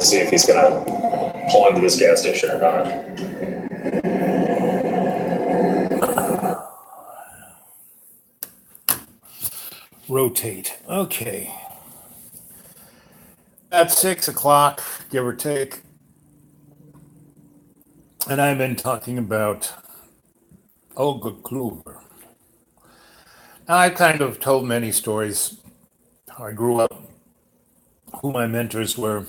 see if he's gonna pull into this gas station or not. Rotate. Okay. At 6 o'clock, give or take. And I've been talking about Olga Kluber. Now, I've kind of told many stories how I grew up, who my mentors were,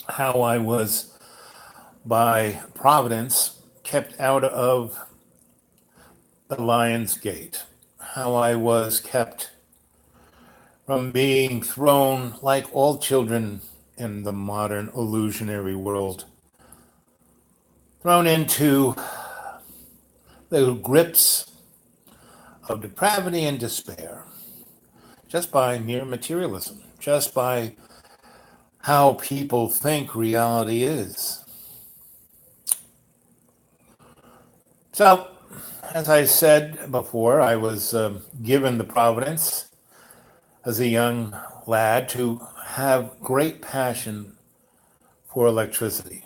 how I was, by Providence, kept out of the Lion's Gate, how I was kept from being thrown, like all children in the modern illusionary world, thrown into the grips of depravity and despair, just by mere materialism, just by how people think reality is. So, as I said before, I was given the providence as a young lad to have great passion for electricity.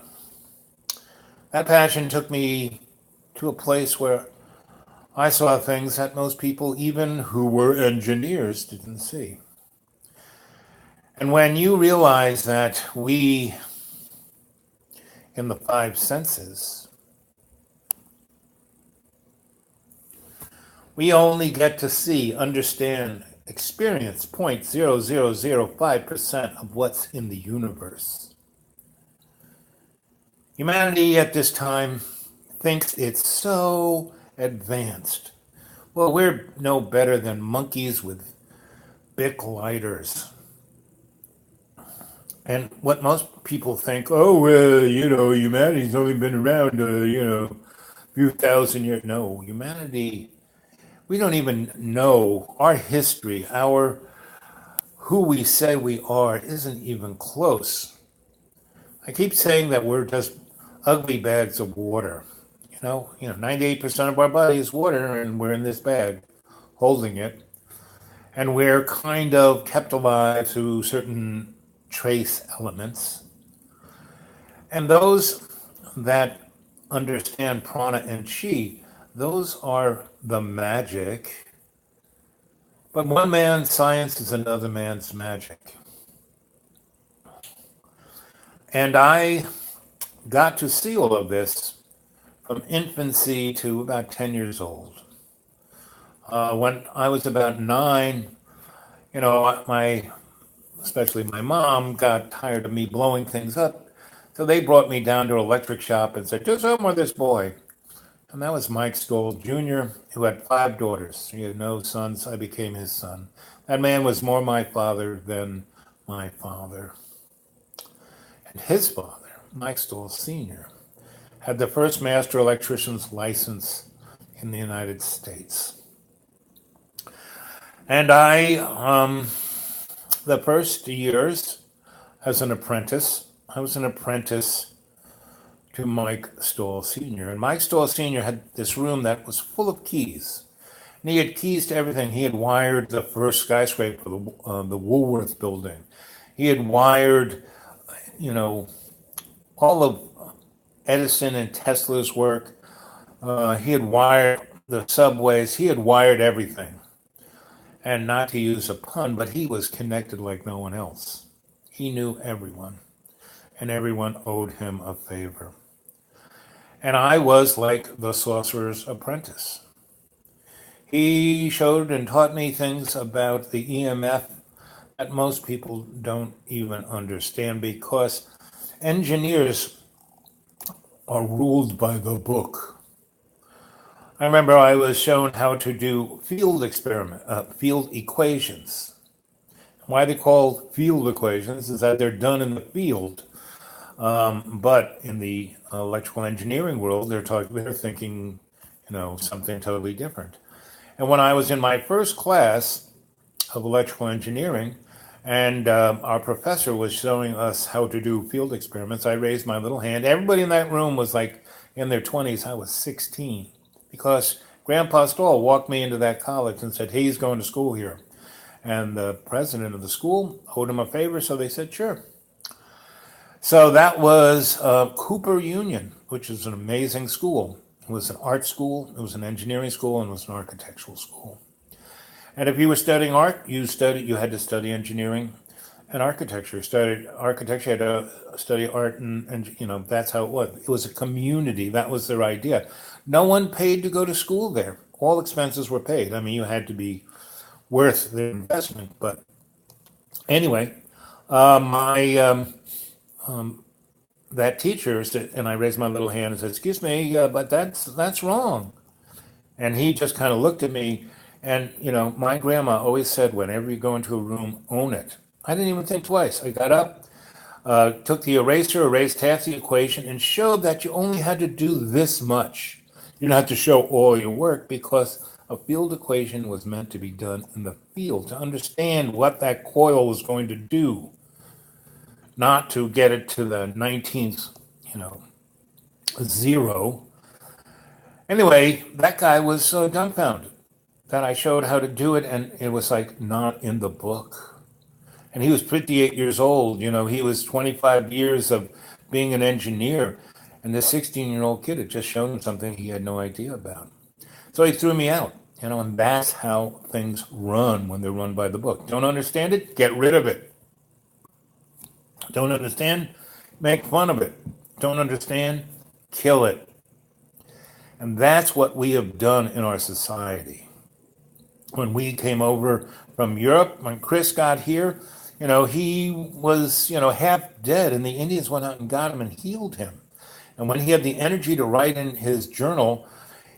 That passion took me to a place where I saw things that most people, even who were engineers, didn't see. And when you realize that we, in the five senses, we only get to see, understand, experience 0.0005% of what's in the universe. Humanity at this time thinks it's so advanced. Well, we're no better than monkeys with Bic lighters. And what most people think, humanity's only been around, a few thousand years. No, humanity, we don't even know our history, who we say we are isn't even close. I keep saying that we're just ugly bags of water. 98% of our body is water, and we're in this bag holding it. And we're kind of kept alive through certain trace elements. And those that understand prana and chi, those are the magic. But one man's science is another man's magic. And I got to see all of this from infancy to about 10 years old. When I was about 9, especially my mom got tired of me blowing things up. So they brought me down to an electric shop and said, do something with this boy. And that was Mike Stoll Jr., who had 5 daughters. He had no sons. I became his son. That man was more my father than my father. And his father, Mike Stoll Sr., had the first master electrician's license in the United States. And the first years as an apprentice, I was an apprentice to Mike Stoll Sr. And Mike Stoll Sr. had this room that was full of keys. And he had keys to everything. He had wired the first skyscraper, the Woolworth building. He had wired, all of Edison and Tesla's work. He had wired the subways. He had wired everything. And not to use a pun, but he was connected like no one else. He knew everyone, and everyone owed him a favor. And I was like the sorcerer's apprentice. He showed and taught me things about the EMF that most people don't even understand, because engineers are ruled by the book. I remember I was shown how to do field equations. Why they're called field equations is that they're done in the field. But in the electrical engineering world, they're thinking, something totally different. And when I was in my first class of electrical engineering, and our professor was showing us how to do field experiments, I raised my little hand. Everybody in that room was like in their 20s. I was 16. Because Grandpa Stoll walked me into that college and said, hey, he's going to school here. And the president of the school owed him a favor, so they said, sure. So that was Cooper Union, which is an amazing school. It was an art school, it was an engineering school, and it was an architectural school. And if you were studying art, you had to study engineering and architecture. Studied architecture, you had to study art, and that's how it was. It was a community. That was their idea. No one paid to go to school there. All expenses were paid. I mean, you had to be worth the investment. But anyway, my that teacher said, and I raised my little hand and said, "Excuse me, but that's wrong." And he just kind of looked at me. And my grandma always said, whenever you go into a room, own it. I didn't even think twice. I got up, took the eraser, erased half the equation, and showed that you only had to do this much. You didn't have to show all your work, because a field equation was meant to be done in the field, to understand what that coil was going to do, not to get it to the 19th, zero. Anyway, that guy was dumbfounded that I showed how to do it, and it was like not in the book. And he was 58 years old. He was 25 years of being an engineer, and this 16-year-old kid had just shown him something he had no idea about. So he threw me out, and that's how things run when they're run by the book. Don't understand it? Get rid of it. Don't understand? Make fun of it. Don't understand? Kill it. And that's what we have done in our society. When we came over from Europe, when Chris got here, he was, half dead, and the Indians went out and got him and healed him. And when he had the energy to write in his journal,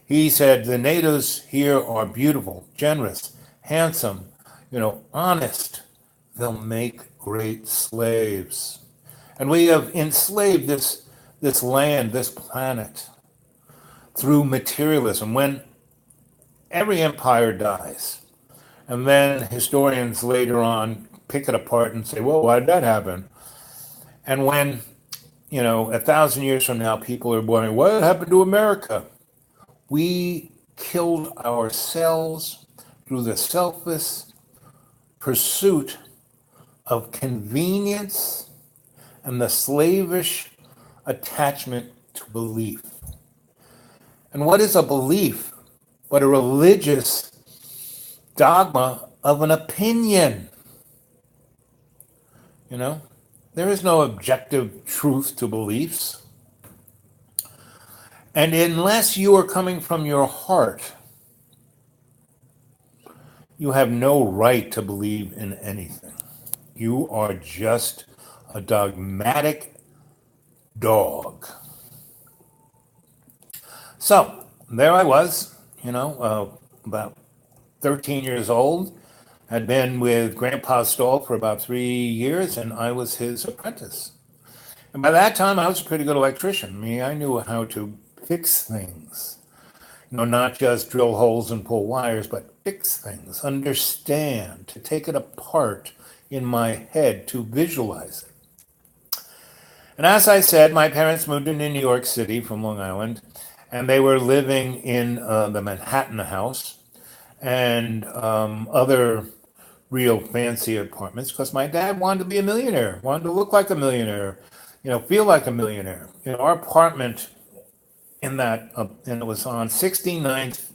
he said, the natives here are beautiful, generous, handsome, honest. They'll make great slaves. And we have enslaved this land, this planet, through materialism. When every empire dies, and then historians later on pick it apart and say, well, why did that happen? And when, 1,000 years from now, people are wondering, what happened to America? We killed ourselves through the selfless pursuit of convenience and the slavish attachment to belief. And what is a belief but a religious dogma of an opinion? There is no objective truth to beliefs. And unless you are coming from your heart, you have no right to believe in anything. You are just a dogmatic dog. So there I was, about 13 years old, had been with Grandpa Stoll for about 3 years, and I was his apprentice. And by that time, I was a pretty good electrician. I mean, I knew how to fix things. Not just drill holes and pull wires, but fix things, understand, to take it apart in my head, to visualize it. And as I said, my parents moved into New York City from Long Island, and they were living in the Manhattan House and other real fancy apartments, because my dad wanted to be a millionaire, wanted to look like a millionaire, feel like a millionaire. Our apartment in that, and it was on 69th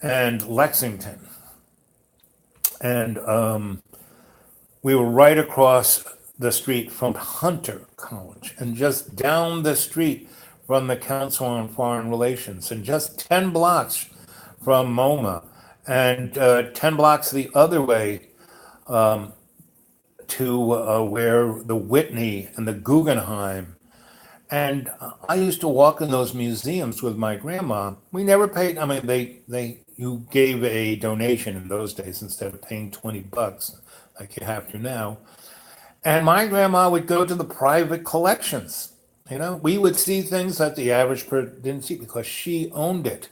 and Lexington. And we were right across the street from Hunter College, and just down the street from the Council on Foreign Relations, and just 10 blocks from MoMA, and 10 blocks the other way to where the Whitney and the Guggenheim. And I used to walk in those museums with my grandma. We never paid. I mean, you gave a donation in those days instead of paying $20 like you have to now. And my grandma would go to the private collections. We would see things that the average person didn't see because she owned it.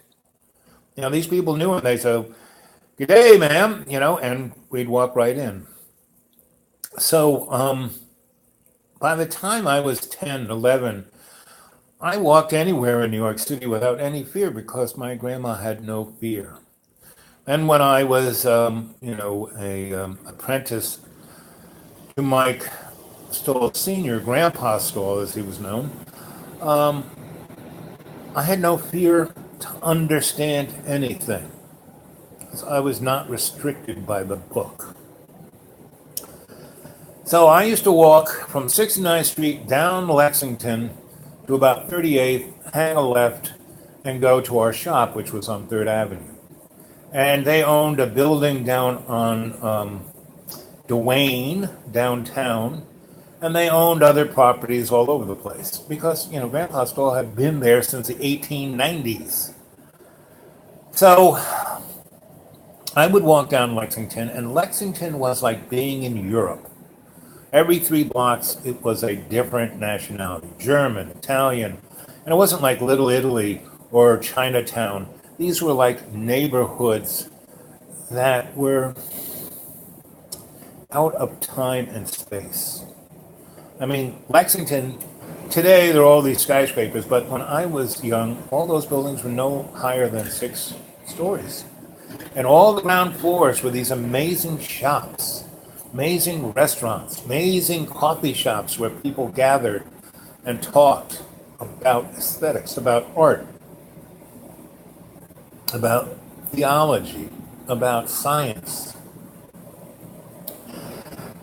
These people knew him. They said, "Good day, ma'am," and we'd walk right in. So by the time I was 10, 11, I walked anywhere in New York City without any fear, because my grandma had no fear. And when I was, a apprentice to Mike Stoll Senior, Grandpa Stoll, as he was known, I had no fear to understand anything. I was not restricted by the book. So I used to walk from 69th Street down Lexington to about 38th, hang a left, and go to our shop, which was on 3rd Avenue. And they owned a building down on Duane, downtown, and they owned other properties all over the place because, Grandpa Stoll had been there since the 1890s. So I would walk down Lexington, and Lexington was like being in Europe. Every 3 blocks, it was a different nationality, German, Italian, and it wasn't like Little Italy or Chinatown. These were like neighborhoods that were out of time and space. I mean, Lexington, today there are all these skyscrapers, but when I was young, all those buildings were no higher than 6 stories. And all the ground floors were these amazing shops, amazing restaurants, amazing coffee shops where people gathered and talked about aesthetics, about art, about theology, about science,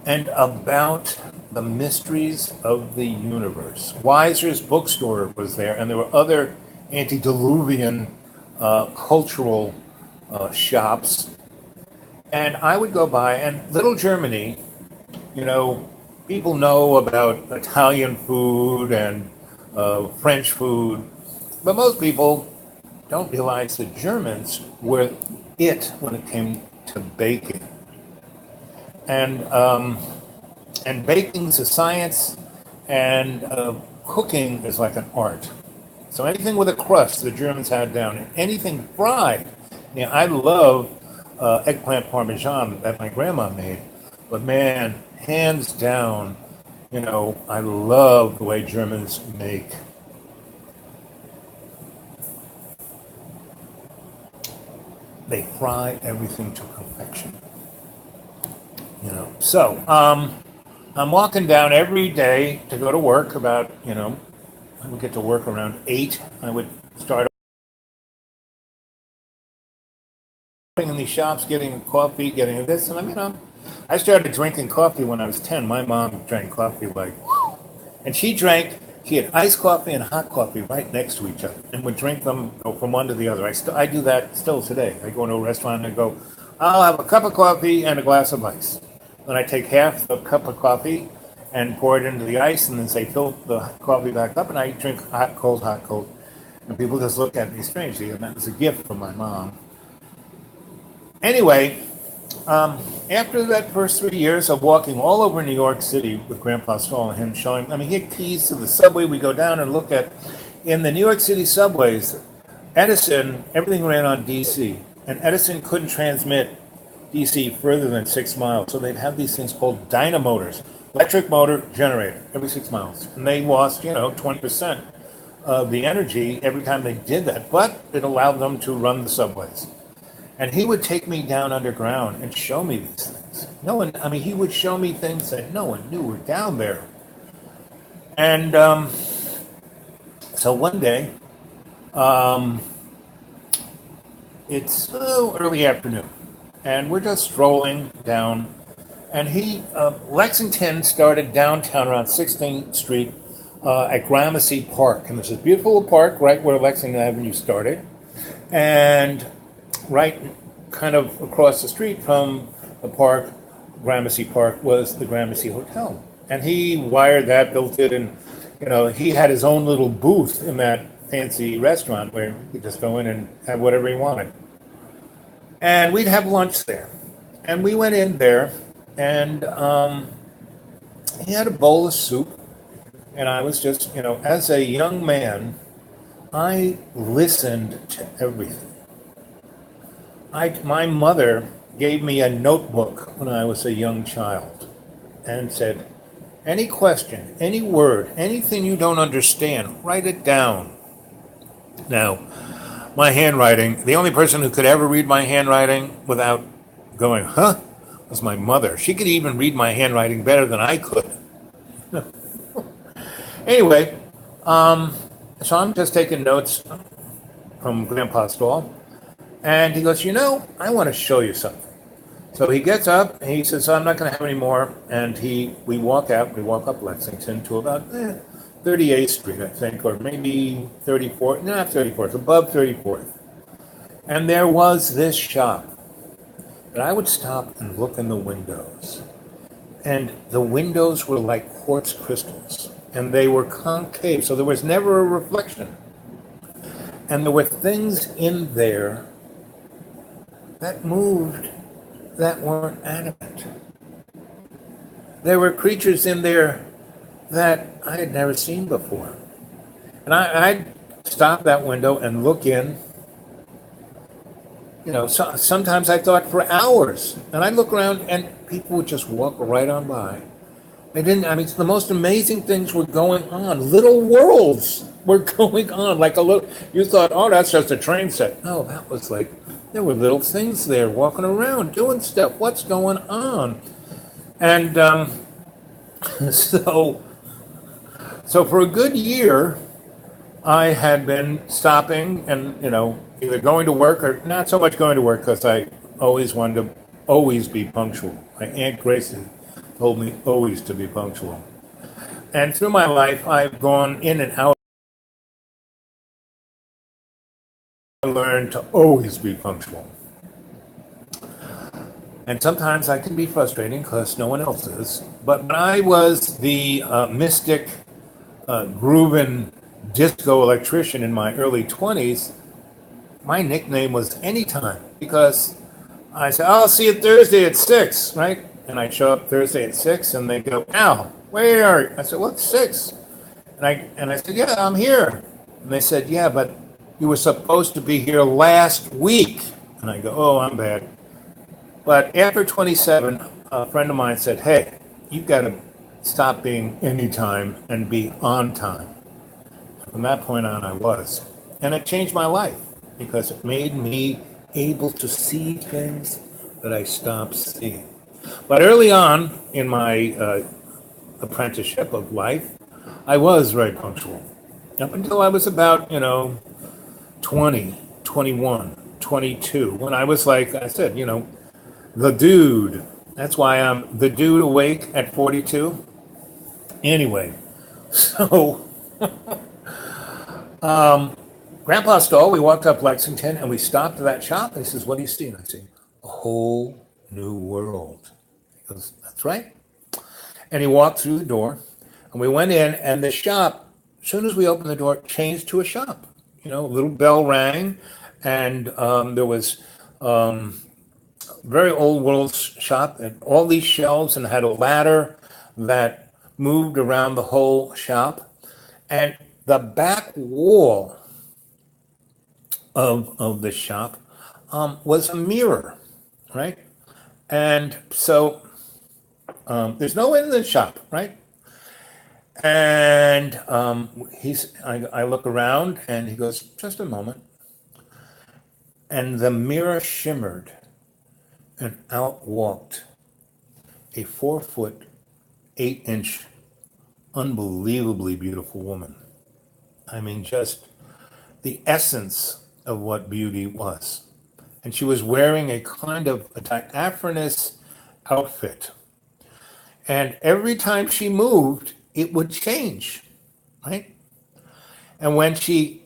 and about the mysteries of the universe. Weiser's bookstore was there, and there were other antediluvian cultural shops. And I would go by, and Little Germany, people know about Italian food and French food, but most people don't realize the Germans were it when it came to baking. And baking's a science, and cooking is like an art. So anything with a crust, the Germans had down. And anything fried. I love eggplant parmesan that my grandma made. But man, hands down, I love the way Germans make. They fry everything to perfection. So, I'm walking down every day to go to work about, I would get to work around 8. I would start in these shops, getting coffee, getting this, and I started drinking coffee when I was 10. My mom drank coffee and she had iced coffee and hot coffee right next to each other and would drink them from one to the other. I do that still today. I go into a restaurant and I go, I'll have a cup of coffee and a glass of ice. Then I take half the cup of coffee and pour it into the ice and then say, fill the coffee back up, and I drink hot, cold, hot, cold. And people just look at me strangely, and that was a gift from my mom. Anyway, after that first 3 years of walking all over New York City with Grandpa Stoll and him showing, he had keys to the subway. We go down and look at, in the New York City subways, Edison, everything ran on DC, and Edison couldn't transmit DC further than 6 miles. So they'd have these things called dynamotors, electric motor generator, every 6 miles. And they lost, 20% of the energy every time they did that. But it allowed them to run the subways. And he would take me down underground and show me these things. He would show me things that no one knew were down there. And so one day, it's early afternoon, and we're just strolling down, and Lexington started downtown around 16th Street at Gramercy Park, and there's this beautiful park right where Lexington Avenue started, and right kind of across the street from the park, Gramercy Park, was the Gramercy Hotel. And he wired that, built it, and he had his own little booth in that fancy restaurant where you could just go in and have whatever he wanted. And we'd have lunch there. And we went in there, and he had a bowl of soup. And I was just, as a young man, I listened to everything. My mother gave me a notebook when I was a young child and said, any question, any word, anything you don't understand, write it down. Now, my handwriting, the only person who could ever read my handwriting without going, huh, was my mother. She could even read my handwriting better than I could. Anyway, so I'm just taking notes from Grandpa Stall, and he goes, I want to show you something. So he gets up, and he says, I'm not going to have any more, and we walk up Lexington to about 38th Street, I think, or maybe 34th, not 34th, above 34th. And there was this shop. And I would stop and look in the windows. And the windows were like quartz crystals. And they were concave, so there was never a reflection. And there were things in there that moved that weren't animate. There were creatures in there that I had never seen before. And I'd stop that window and look in. Sometimes I thought for hours. And I'd look around and people would just walk right on by. The most amazing things were going on. Little worlds were going on. You thought, oh, that's just a train set. No, that was like, there were little things there walking around, doing stuff. What's going on? And so for a good year, I had been stopping and, either going to work or not so much going to work because I always wanted to always be punctual. My Aunt Grace told me always to be punctual. And through my life, I've gone in and out. I learned to always be punctual. And sometimes I can be frustrating because no one else is. But when I was the mystic, groovin' disco electrician in my early 20s, my nickname was Anytime because I said, I'll see you Thursday at 6, right? And I'd show up Thursday at 6 and they'd go, Al, where are you? I said, what's 6? And I said, yeah, I'm here. And they said, yeah, but you were supposed to be here last week. And I go, oh, I'm bad. But after 27, a friend of mine said, hey, you've got to stop being anytime and be on time. From that point on, I was. And it changed my life because it made me able to see things that I stopped seeing. But early on in my apprenticeship of life, I was very punctual. Up until I was about, 20, 21, 22, when I was like I said, the dude. That's why I'm the dude awake at 42. Anyway, so Grandpa Stoll, we walked up Lexington and we stopped at that shop. And he says, what do you see? And I say, a whole new world. He goes, that's right. And he walked through the door and we went in and the shop, as soon as we opened the door, changed to a shop. A little bell rang and there was very old world shop and all these shelves and had a ladder that moved around the whole shop. And the back wall of the shop was a mirror, right? And so there's no one in the shop, right? And I look around and he goes, just a moment. And the mirror shimmered and out walked a 4-foot, 8-inch, unbelievably beautiful woman. Just the essence of what beauty was. And she was wearing a kind of a diaphanous outfit. And every time she moved, it would change, right? And when she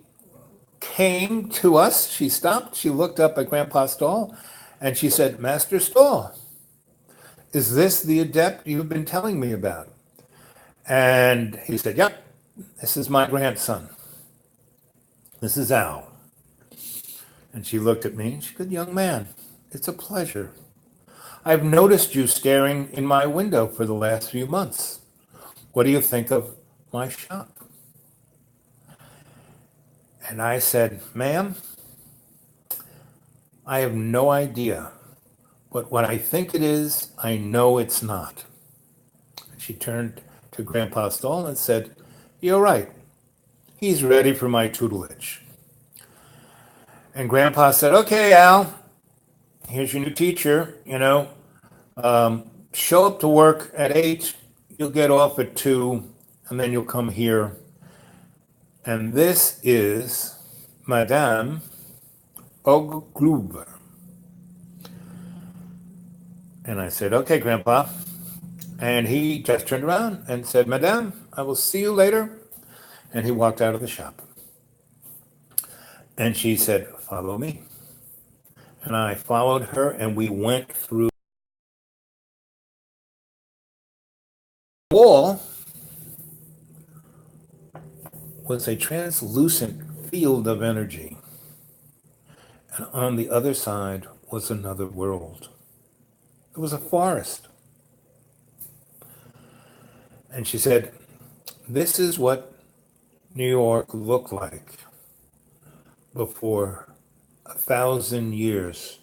came to us, she stopped, she looked up at Grandpa Stoll, and she said, Master Stoll, is this the adept you've been telling me about? And he said, yep, this is my grandson. This is Al. And she looked at me and she said, young man, it's a pleasure. I've noticed you staring in my window for the last few months. What do you think of my shop? And I said, ma'am, I have no idea. But what I think it is, I know it's not. She turned to Grandpa Stoll and said, you're right. He's ready for my tutelage. And Grandpa said, okay, Al, here's your new teacher. Show up to work at 8, you'll get off at 2, and then you'll come here. And this is Madame Ogluber. And I said, okay, Grandpa. And he just turned around and said, Madame, I will see you later. And he walked out of the shop. And she said, follow me. And I followed her, and we went through the wall. Was a translucent field of energy. And on the other side was another world. It was a forest. And she said, this is what New York looked like before 1,000 years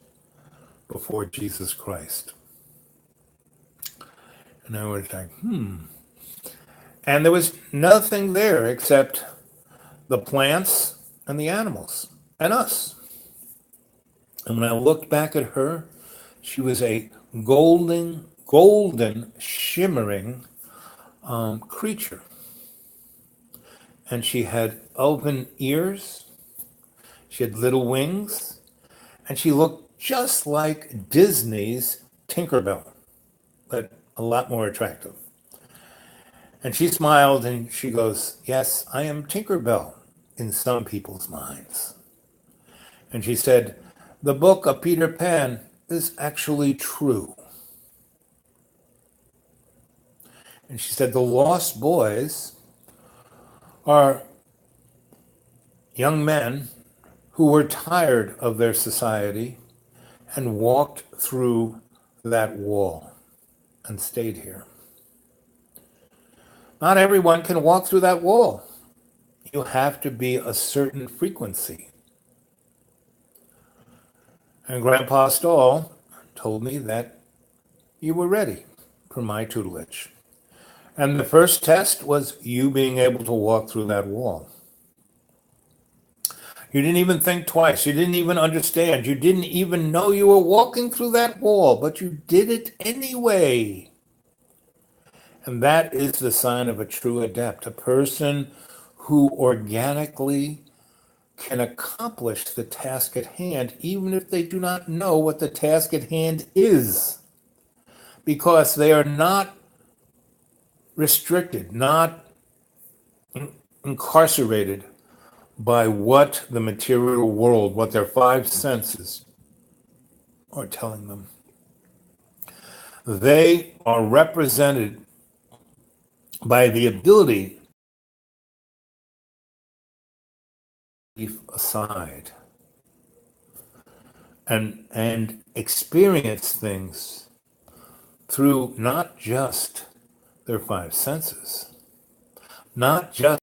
before Jesus Christ. And I was like, And there was nothing there except the plants and the animals and us. And when I looked back at her, she was a golden, shimmering creature. And she had open ears, she had little wings, and she looked just like Disney's Tinkerbell, but a lot more attractive. And she smiled and she goes, yes, I am Tinkerbell in some people's minds. And she said, the book of Peter Pan is actually true. And she said, the lost boys are young men who were tired of their society and walked through that wall and stayed here. Not everyone can walk through that wall. You have to be a certain frequency. And Grandpa Stahl told me that you were ready for my tutelage. And the first test was you being able to walk through that wall. You didn't even think twice. You didn't even understand. You didn't even know you were walking through that wall, but you did it anyway. And that is the sign of a true adept, a person who organically can accomplish the task at hand, even if they do not know what the task at hand is, because they are not restricted, not incarcerated by what the material world, what their five senses are telling them. They are represented by the ability to leave aside and experience things through not just their five senses, not just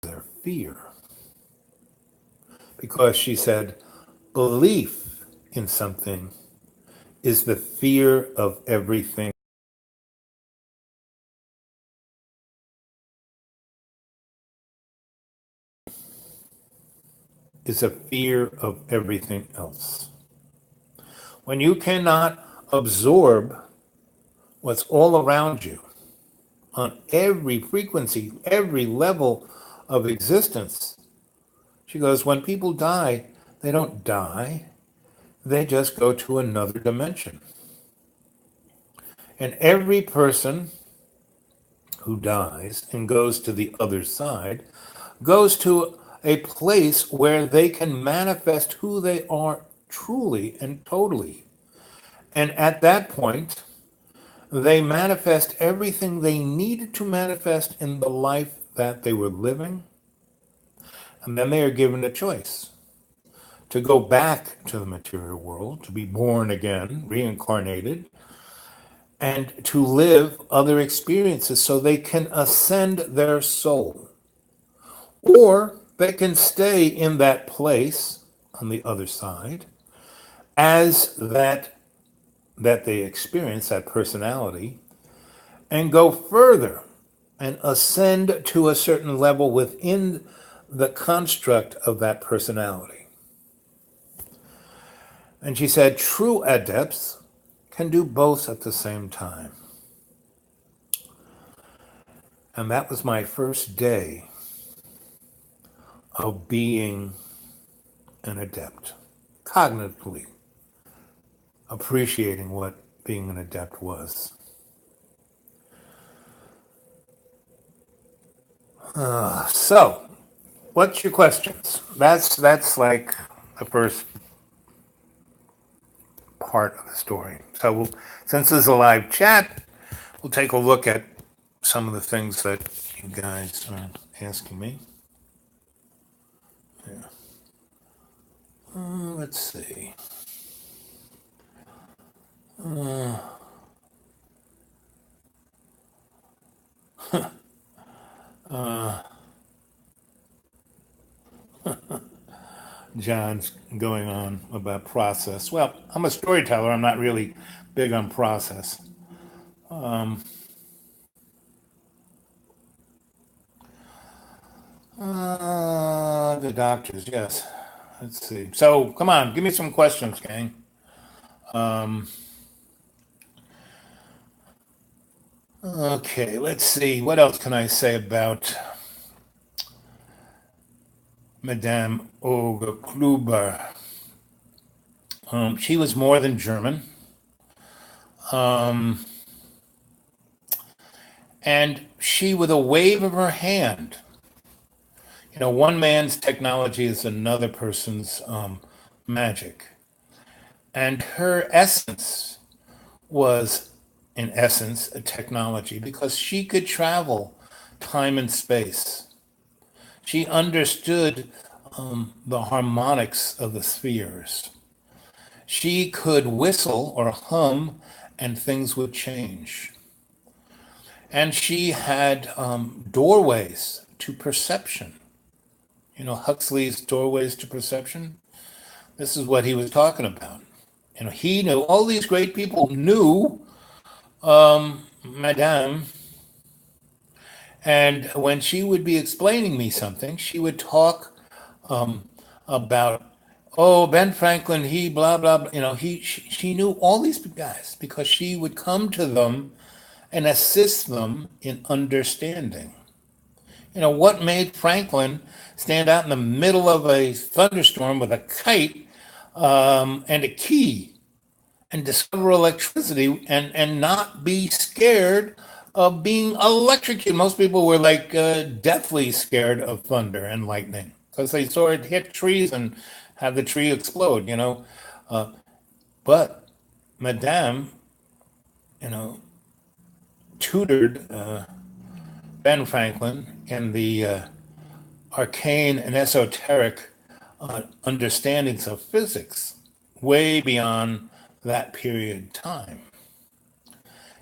their fear. Because she said, belief in something is the fear of everything. Is a fear of everything else. When you cannot absorb what's all around you on every frequency, every level of existence, she goes, when people die, they don't die, they just go to another dimension. And every person who dies and goes to the other side goes to a place where they can manifest who they are truly and totally. And at that point, they manifest everything they needed to manifest in the life that they were living. And then they are given a choice to go back to the material world, to be born again, reincarnated, and to live other experiences so they can ascend their soul. Or they can stay in that place on the other side as that they experience, that personality, and go further and ascend to a certain level within the construct of that personality. And she said, true adepts can do both at the same time. And that was my first day of being an adept, cognitively appreciating what being an adept was. So, what's your questions? That's like the first part of the story. So, since this is a live chat, we'll take a look at some of the things that you guys are asking me. Yeah. Let's see. John's going on about process. Well, I'm a storyteller. I'm not really big on process. The doctors, yes. Let's see. So, come on, give me some questions, gang. Okay, let's see. What else can I say about Madame Olga Kluber? She was more than German. And she, with a wave of her hand, one man's technology is another person's magic. And her essence was, in essence, a technology because she could travel time and space. She understood the harmonics of the spheres. She could whistle or hum and things would change. And she had doorways to perception. Huxley's doorways to perception. This is what he was talking about. He knew, all these great people knew Madame. And when she would be explaining me something, she would talk about, oh, Ben Franklin, he blah, blah, blah. She knew all these guys because she would come to them and assist them in understanding. What made Franklin stand out in the middle of a thunderstorm with a kite and a key and discover electricity and not be scared of being electrocuted? Most people were like deathly scared of thunder and lightning because they saw it hit trees and have the tree explode, But Madame, tutored Ben Franklin in the arcane and esoteric understandings of physics way beyond that period of time.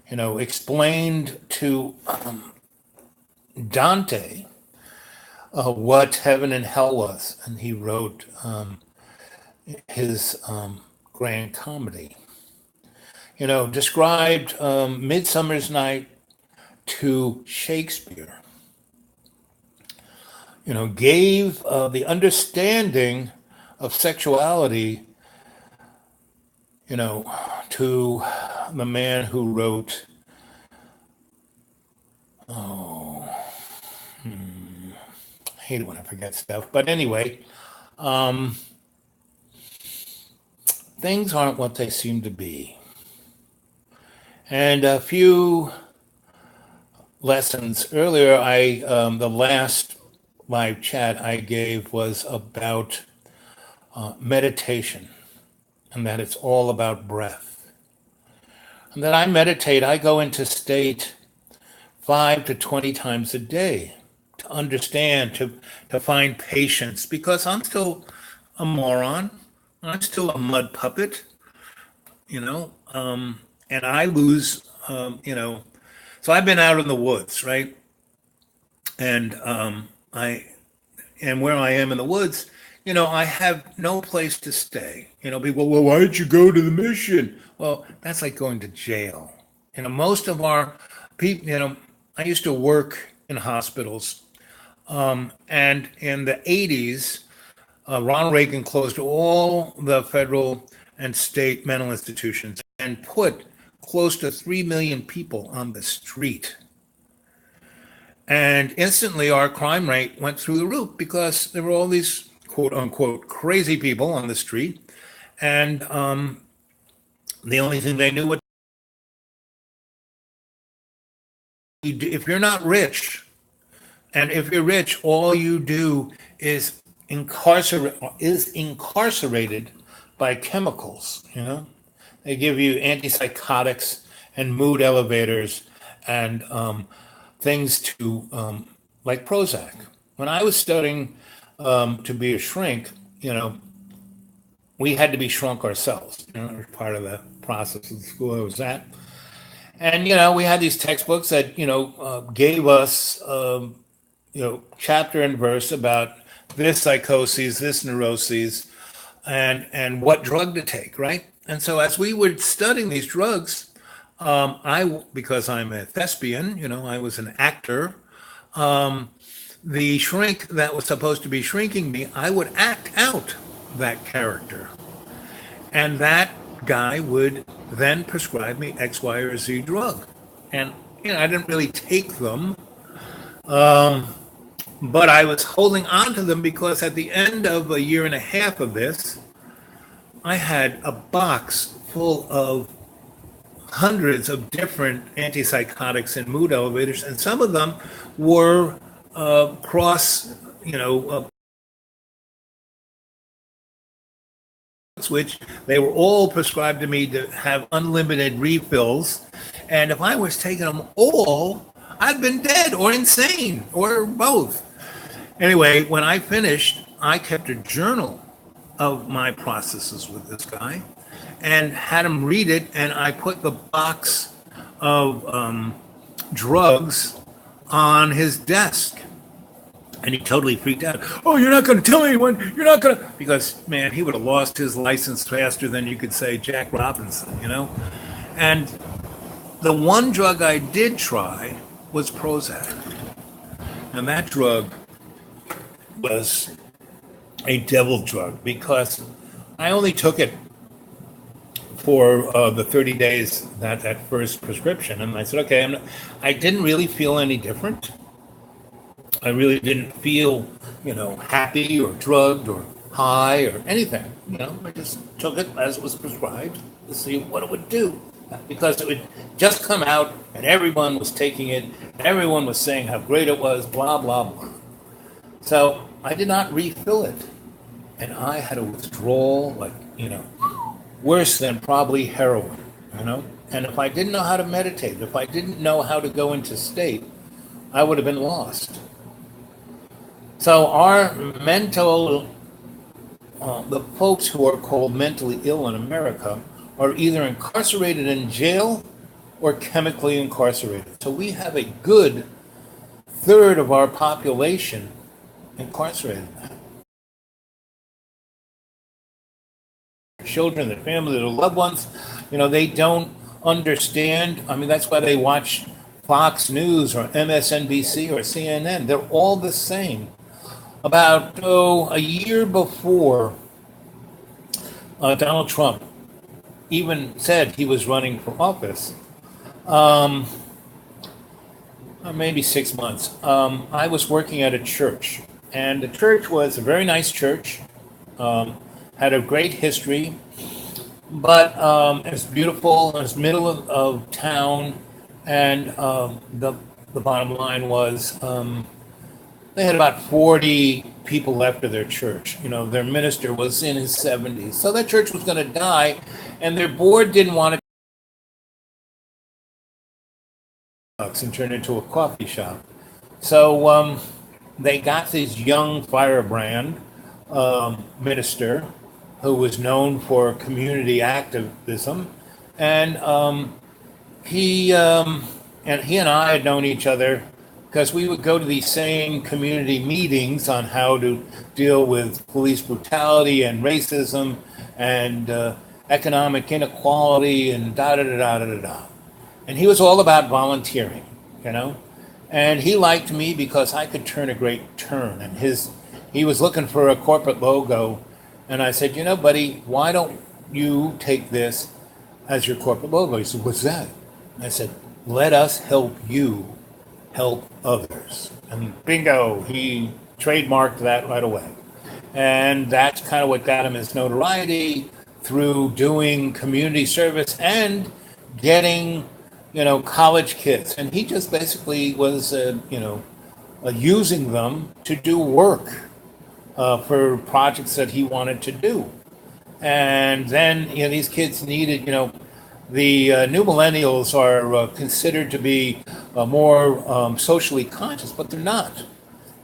Explained to Dante what heaven and hell was, and he wrote his Grand Comedy. Described Midsummer's Night to Shakespeare. Gave the understanding of sexuality, to the man who wrote, I hate it when I forget stuff, but anyway, things aren't what they seem to be. And a few lessons earlier, the last live chat I gave was about meditation, and that it's all about breath. And that I meditate, I go into state 5 to 20 times a day to understand, to find patience, because I'm still a moron. I'm still a mud puppet, and I lose, So I've been out in the woods, right? And where I am in the woods, I have no place to stay. People, well, why did you go to the mission? Well, that's like going to jail. Most of our people, I used to work in hospitals And in the 80s, Ronald Reagan closed all the federal and state mental institutions and put close to 3 million people on the street. And instantly our crime rate went through the roof because there were all these quote unquote crazy people on the street. And the only thing they knew what if you're not rich, and if you're rich, all you do is incarcerated by chemicals. They give you antipsychotics and mood elevators and things to like Prozac. When I was studying to be a shrink, we had to be shrunk ourselves. It was part of the process of the school I was at. And we had these textbooks that gave us chapter and verse about this psychoses, this neuroses, and what drug to take, right? And so as we were studying these drugs, because I'm a thespian, I was an actor. The shrink that was supposed to be shrinking me, I would act out that character, and that guy would then prescribe me X, Y, or Z drug, and I didn't really take them. But I was holding on to them because at the end of a year and a half of this, I had a box full of hundreds of different antipsychotics and mood elevators, and some of them were cross, which they were all prescribed to me to have unlimited refills. And if I was taking them all, I'd been dead or insane or both. Anyway, when I finished, I kept a journal of my processes with this guy and had him read it. And I put the box of drugs on his desk. And he totally freaked out. Oh, you're not going to tell anyone. You're not going to. Because, man, he would have lost his license faster than you could say Jack Robinson, And the one drug I did try was Prozac. And that drug was a devil drug because I only took it for the 30 days that first prescription. And I said, okay, I didn't really feel any different. I really didn't feel, happy or drugged or high or anything. I just took it as it was prescribed to see what it would do. Because it would just come out and everyone was taking it, and everyone was saying how great it was, blah, blah, blah. So I did not refill it. And I had a withdrawal, worse than probably heroin, And if I didn't know how to meditate, if I didn't know how to go into state, I would have been lost. So our mental, the folks who are called mentally ill in America are either incarcerated in jail or chemically incarcerated. So we have a good third of our population incarcerated. Children, their family, their loved ones, they don't understand. I mean, that's why they watch Fox News or MSNBC or CNN. They're all the same. About, a year before Donald Trump even said he was running for office, maybe 6 months, I was working at a church. And the church was a very nice church, had a great history, but it was beautiful. It was middle of town, and the bottom line was they had about 40 people left of their church. Their minister was in his 70s. So that church was going to die, and their board didn't want to and turn into a coffee shop. So they got this young firebrand minister who was known for community activism, and he and I had known each other because we would go to these same community meetings on how to deal with police brutality and racism and economic inequality and da da da da da da. And he was all about volunteering, And he liked me because I could turn a great turn. And he was looking for a corporate logo. And I said, buddy, why don't you take this as your corporate logo? He said, what's that? I said, let us help you help others. And bingo, he trademarked that right away. And that's kind of what got him his notoriety through doing community service and getting, college kids. And he just basically was, using them to do work for projects that he wanted to do. And then, these kids needed, the new millennials are considered to be more socially conscious, but they're not.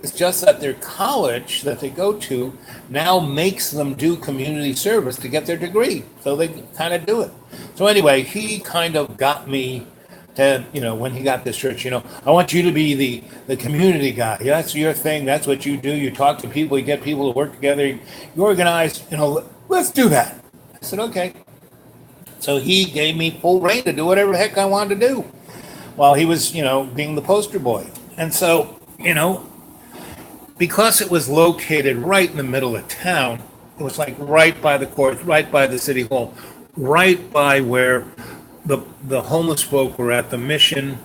It's just that their college that they go to now makes them do community service to get their degree. So they kind of do it. So anyway, he kind of got me to, when he got this church, I want you to be the community guy. That's your thing. That's what you do. You talk to people, you get people to work together, you organize, let's do that. I said, okay. So he gave me full reign to do whatever the heck I wanted to do while he was, being the poster boy. And so, because it was located right in the middle of town, it was like right by the court, right by the city hall, right by where the homeless folk were at the mission,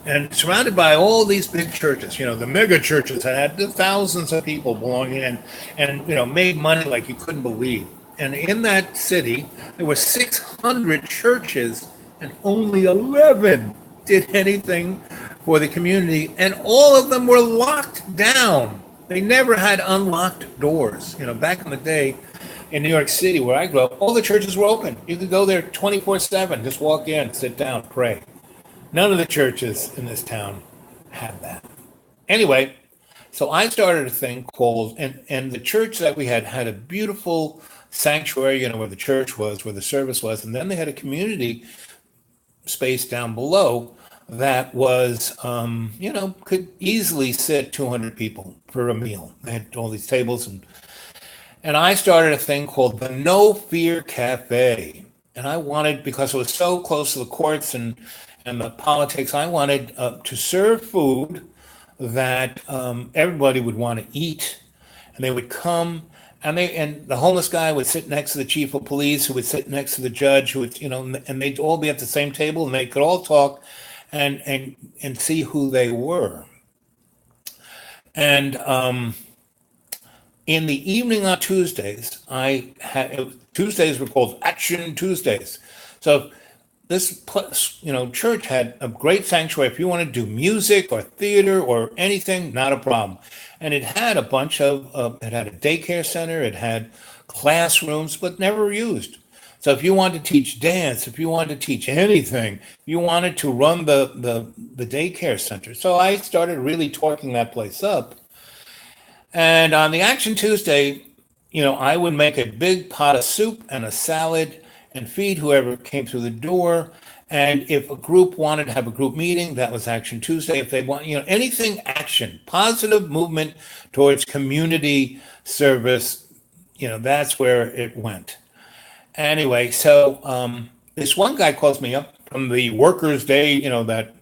and surrounded by all these big churches, the mega churches that had thousands of people belonging in, and made money like you couldn't believe. And in that city, there were 600 churches, and only 11 did anything for the community, and all of them were locked down. They never had unlocked doors. Back in the day in New York City, where I grew up, all the churches were open. You could go there 24/7, just walk in, sit down, pray. None of the churches in this town had that. Anyway, so I started a thing called, and the church that we had a beautiful sanctuary, where the church was, where the service was, and then they had a community space down below that was, could easily sit 200 people for a meal. They had all these tables, and I started a thing called the No Fear Cafe. And I wanted, because it was so close to the courts and the politics, I wanted to serve food that everybody would want to eat, and they would come, and the homeless guy would sit next to the chief of police, who would sit next to the judge, who would, and they'd all be at the same table, and they could all talk and see who they were. And in the evening on Tuesdays, Tuesdays were called Action Tuesdays. So this church had a great sanctuary. If you want to do music or theater or anything, not a problem. And it had a bunch of, it had a daycare center, it had classrooms, but never used. So if you wanted to teach dance, if you wanted to teach anything, you wanted to run the daycare center. So I started really torquing that place up. And on the Action Tuesday, I would make a big pot of soup and a salad and feed whoever came through the door. And if a group wanted to have a group meeting, that was Action Tuesday. If they want, anything action, positive movement towards community service, that's where it went. Anyway, so this one guy calls me up from the Workers' Day, that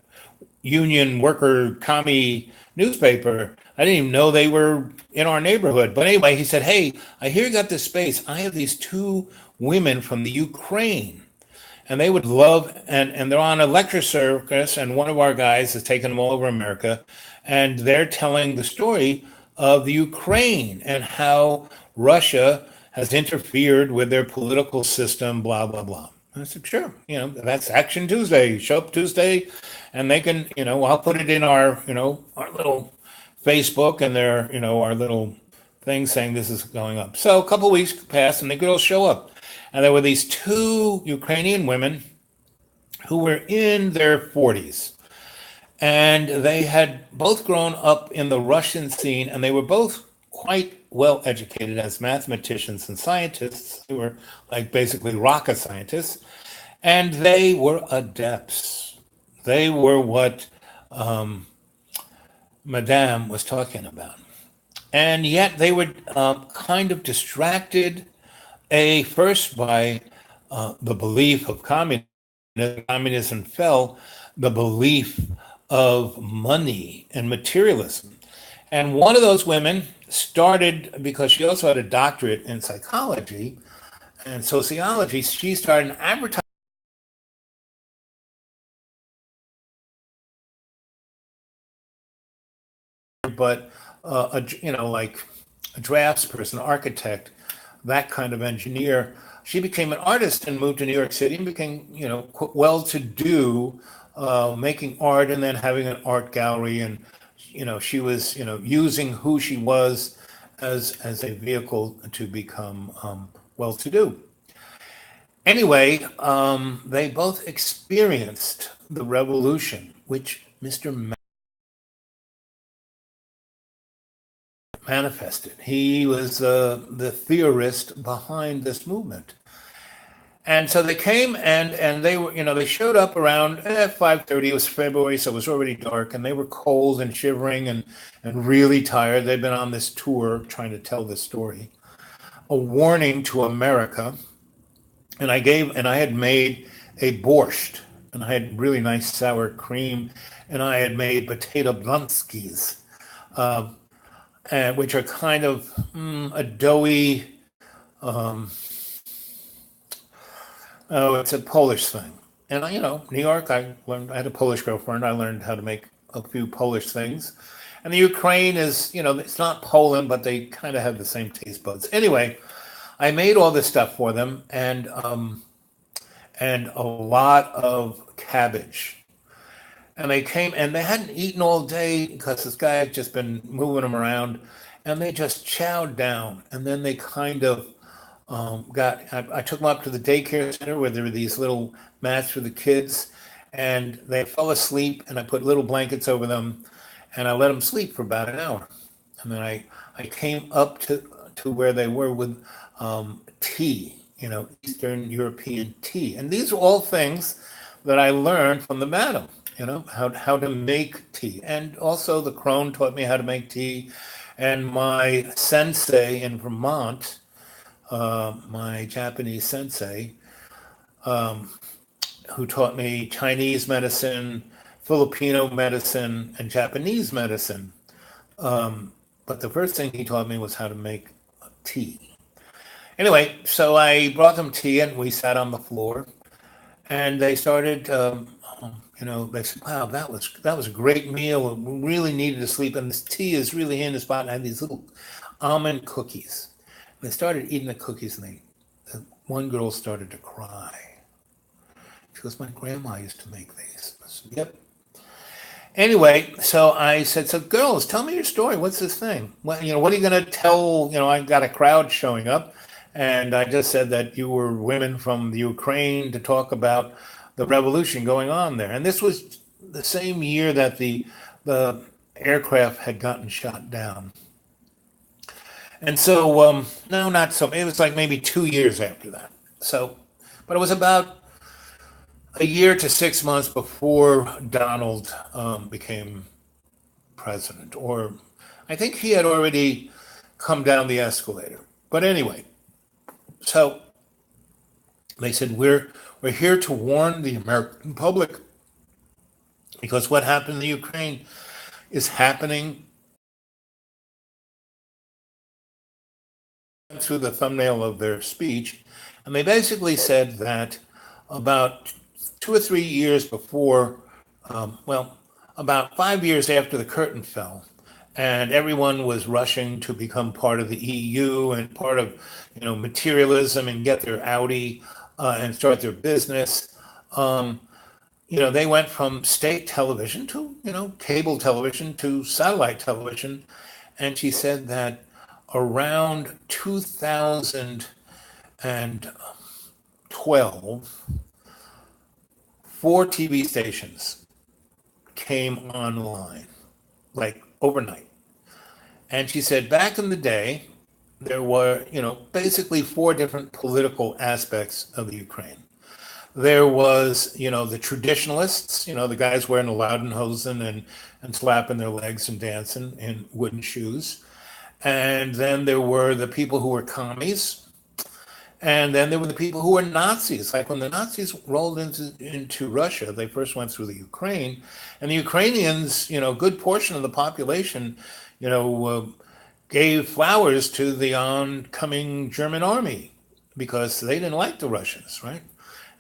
union worker commie newspaper. I didn't even know they were in our neighborhood. But anyway, he said, hey, I hear you got this space. I have these two women from the Ukraine, and they would love, and they're on a lecture circus, and one of our guys is taking them all over America, and they're telling the story of the Ukraine and how Russia has interfered with their political system, blah, blah, blah. I said, sure, that's Action Tuesday. Show up Tuesday, and they can, I'll put it in our, our little Facebook and their, our little thing saying this is going up. So a couple of weeks passed, and they could all show up. And there were these two Ukrainian women who were in their 40s. And they had both grown up in the Russian scene, and they were both quite well educated as mathematicians and scientists. They were like basically rocket scientists. And they were adepts. They were what Madame was talking about. And yet they were kind of distracted, first by the belief of communism. Communism fell, the belief of money and materialism. And one of those women started, because she also had a doctorate in psychology and sociology, she started an advertising, but like a draftsperson, architect, that kind of engineer. She became an artist and moved to New York City and became, well to do, making art and then having an art gallery. And, she was, using who she was as a vehicle to become well to do. Anyway, they both experienced the revolution, which Mr. manifested. He was the theorist behind this movement. And so they came and they were, they showed up around 5:30. It was February, so it was already dark, and they were cold and shivering and really tired. They'd been on this tour trying to tell this story. A warning to America, and I had made a borscht, and I had really nice sour cream, and I had made potato blanskis, which are kind of a doughy. Oh, it's a Polish thing. And New York, I learned, I had a Polish girlfriend. I learned how to make a few Polish things. And the Ukraine is, it's not Poland, but they kind of have the same taste buds. Anyway, I made all this stuff for them and a lot of cabbage. And they came and they hadn't eaten all day because this guy had just been moving them around, and they just chowed down. And then they kind of I took them up to the daycare center where there were these little mats for the kids, and they fell asleep. And I put little blankets over them, and I let them sleep for about an hour. And then I came up to where they were with tea, Eastern European tea. And these are all things that I learned from the madam, how to make tea. And also the crone taught me how to make tea. And my sensei in Vermont, my Japanese sensei, who taught me Chinese medicine, Filipino medicine, and Japanese medicine. But the first thing he taught me was how to make tea. Anyway, so I brought them tea and we sat on the floor, and they started. They said, "Wow, that was a great meal. We really needed to sleep, and this tea is really in the spot." And I had these little almond cookies. They started eating the cookies, and one girl started to cry. She goes, "My grandma used to make these." I said, "Yep." Anyway, so I said, "So girls, tell me your story. What's this thing? What are you going to tell?" I got a crowd showing up, and I just said that you were women from the Ukraine to talk about the revolution going on there. And this was the same year that the aircraft had gotten shot down. And so, no, not so. It was like maybe 2 years after that. So, but it was about a year to 6 months before Donald became president, or I think he had already come down the escalator. But anyway, so they said we're here to warn the American public because what happened in the Ukraine is happening through the thumbnail of their speech. And they basically said that about 2 or 3 years before, about 5 years after the curtain fell, and everyone was rushing to become part of the EU and part of, materialism and get their Audi and start their business. They went from state television to, cable television to satellite television. And she said that around 2012, 4 TV stations came online, like overnight. And she said back in the day, there were, basically four different political aspects of the Ukraine. There was, the traditionalists, the guys wearing the Laudenhosen and slapping their legs and dancing in wooden shoes. And then there were the people who were commies. And then there were the people who were Nazis. Like when the Nazis rolled into Russia, they first went through the Ukraine, and the Ukrainians, a good portion of the population, you know, uh, gave flowers to the oncoming German army because they didn't like the Russians, right?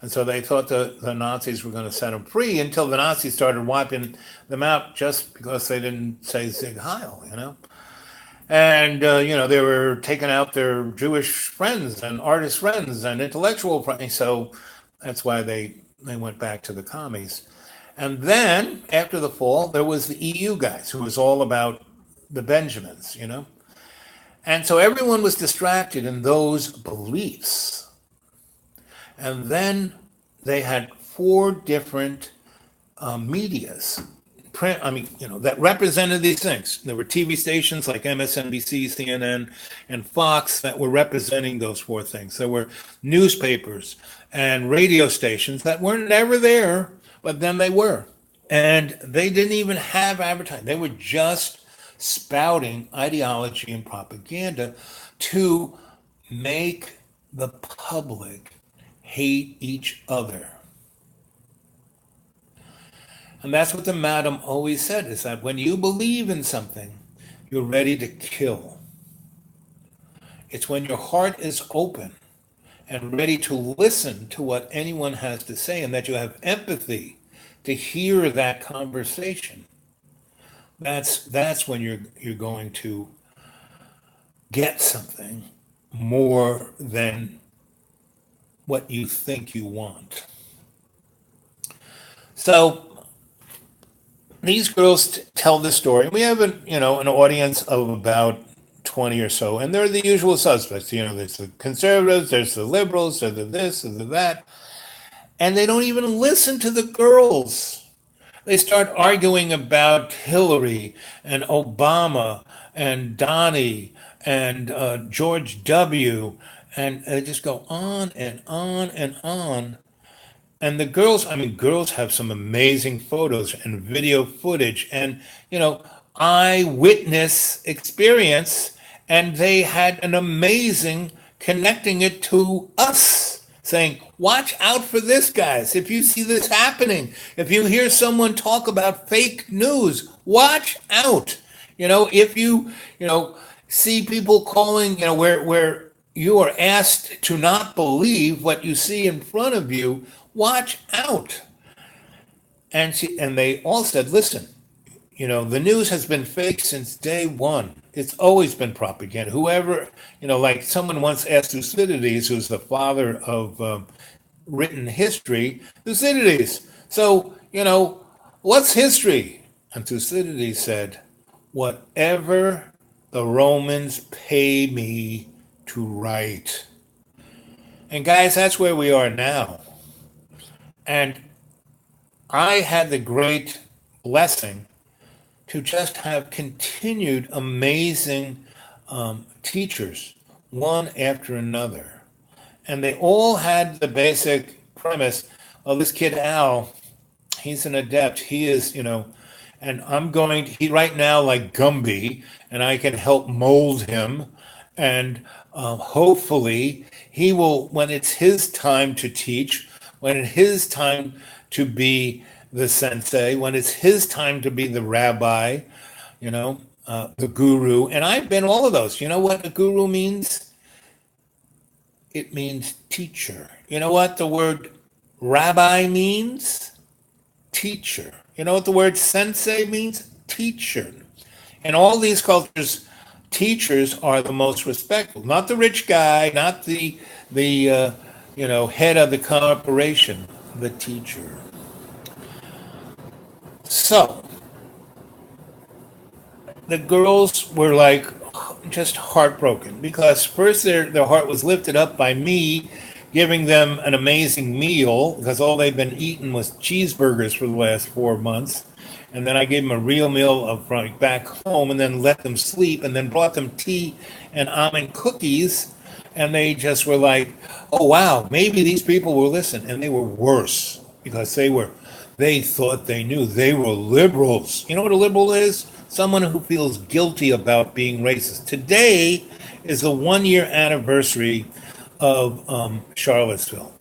And so they thought the Nazis were going to set them free until the Nazis started wiping them out just because they didn't say Sieg Heil. And, they were taking out their Jewish friends and artist friends and intellectual friends. So that's why they went back to the commies. And then after the fall, there was the EU guys who was all about the Benjamins. And so everyone was distracted in those beliefs. And then they had four different medias, print, that represented these things. There were TV stations like MSNBC, CNN, and Fox that were representing those four things. There were newspapers and radio stations that weren't never there, but then they were. And they didn't even have advertising. They were just spouting ideology and propaganda to make the public hate each other. And that's what the madam always said, is that when you believe in something, you're ready to kill. It's when your heart is open and ready to listen to what anyone has to say, and that you have empathy to hear that conversation. That's when you're going to get something more than what you think you want. So these girls tell this story. We have an audience of about 20 or so, and they're the usual suspects. There's the conservatives, there's the liberals, there's the this, there's the that, and they don't even listen to the girls. They start arguing about Hillary and Obama and Donnie and George W. And they just go on and on and on. And the girls have some amazing photos and video footage and, eyewitness experience. And they had an amazing connecting it to us, saying, watch out for this, guys. If you see this happening, if you hear someone talk about fake news, watch out. If you, see people calling, where you are asked to not believe what you see in front of you, watch out. And they all said, listen, the news has been fake since day one. It's always been propaganda. Whoever, like someone once asked Thucydides, who's the father of written history, Thucydides, so, what's history? And Thucydides said, whatever the Romans pay me to write. And guys, that's where we are now. And I had the great blessing to just have continued amazing teachers, one after another. And they all had the basic premise, oh, this kid Al, he's an adept. He is, and he right now like Gumby, and I can help mold him. And hopefully he will, when it's his time to teach, when it's his time to be the sensei, when it's his time to be the rabbi, the guru. And I've been all of those. You know what a guru means? It means teacher. You know what the word rabbi means? Teacher. You know what the word sensei means? Teacher. In all these cultures, teachers are the most respectful. Not the rich guy, not the head of the corporation, the teacher. So the girls were like just heartbroken because first their heart was lifted up by me giving them an amazing meal because all they've been eating was cheeseburgers for the last 4 months. And then I gave them a real meal of back home and then let them sleep and then brought them tea and almond cookies. And they just were like, oh, wow, maybe these people will listen. And they were worse because they thought they knew. They were liberals. You know what a liberal is? Someone who feels guilty about being racist. Today is the 1-year anniversary of Charlottesville.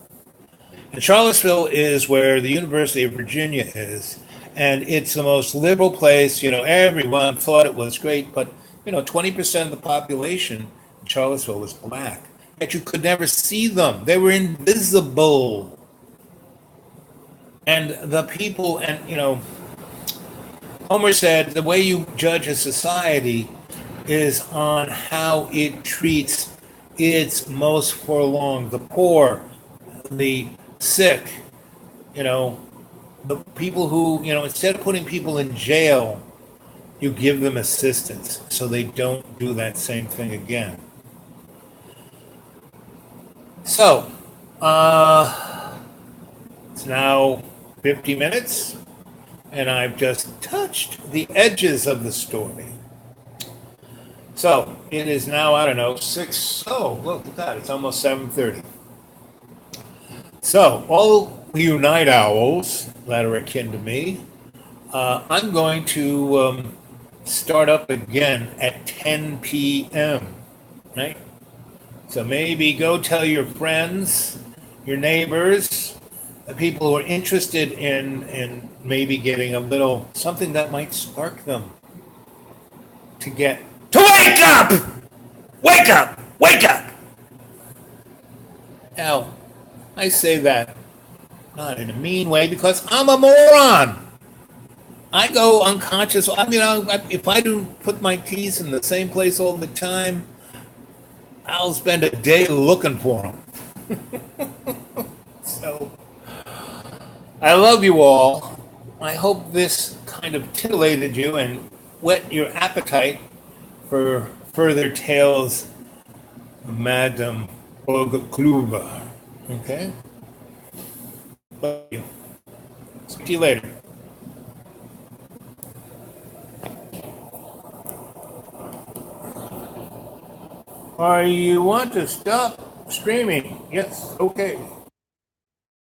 And Charlottesville is where the University of Virginia is, and it's the most liberal place. Everyone thought it was great, but 20% of the population in Charlottesville was black. Yet you could never see them; they were invisible. And the people, and Homer said, the way you judge a society is on how it treats its most forlorn, the poor, the sick, the people who, instead of putting people in jail, you give them assistance so they don't do that same thing again. So, it's now 50 minutes, and I've just touched the edges of the story. So, it is now, I don't know, 6, oh, look at that, it's almost 7:30. So, all you night owls that are akin to me, I'm going to start up again at 10 p.m., right? So maybe go tell your friends, your neighbors, the people who are interested in maybe getting a little something that might spark them to wake up! Wake up! Wake up! Now, I say that not in a mean way because I'm a moron. I go unconscious. If I don't put my keys in the same place all the time, I'll spend a day looking for them. So, I love you all. I hope this kind of titillated you and whet your appetite for further tales of Madame Olga Kluber. Okay? Love you. See you later. You want to stop streaming? Yes, okay.